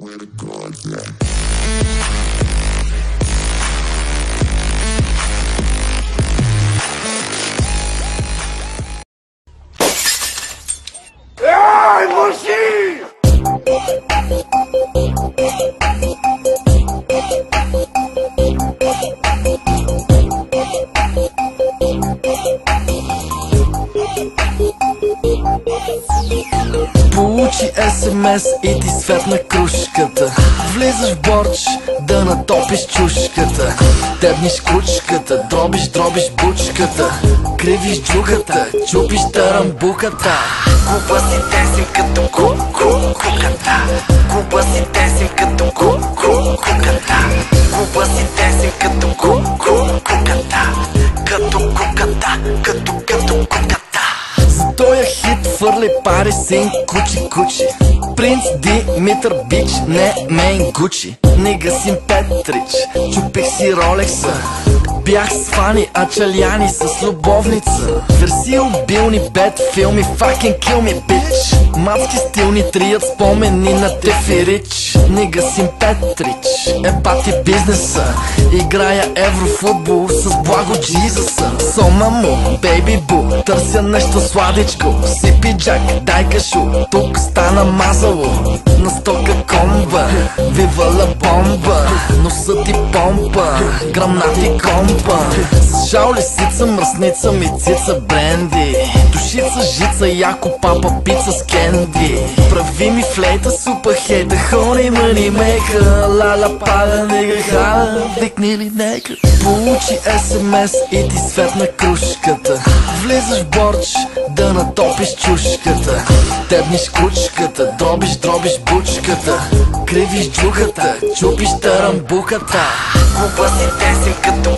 Ай, мужик! Получи СМС и ти светна кружката. Влизаш в борч да натопиш чушката. Тебниш кучката, дробиш бучката. Кривиш джугата, чупиш тарамбуката. Купа си тесим като куката. Купа си тесим като куката. Купа си тесим като куката. Като куката, като куката. За тоя хит фърли пари син кучи. Принц Димитър Бич, не мейн Гучи. Нига син Петрич, чупих си Ролекса. Бях с Фани, а Чаляни с любовница. Верси убилни бед филми, fucking kill me bitch. Мацки стилни трият спомени на Тефирич. Нига син Петрич, ебати бизнеса. Играя еврофутбол с Благо Джизуса. Сома му, бейби бу, търся нещо сладичко. Сипи джак, дай кашу, тук стана мазало. На стока комба, вивала бомба. Носа ти помпа, грамнати комба. С жал лисица, мръсница, мицица, бренди. Душица, жица, яко папа, пица с кенди. Прави ми флейта, супа хейта, хони мани мейка. Лала пада, нега хала, викни ли нека. Получи СМС и ти светна кружката. Влизаш в борч да натопиш чушката. Тебниш кучката, дробиш бучката. Кривиш джугата, чупиш тарамбуката. Купа си тесим като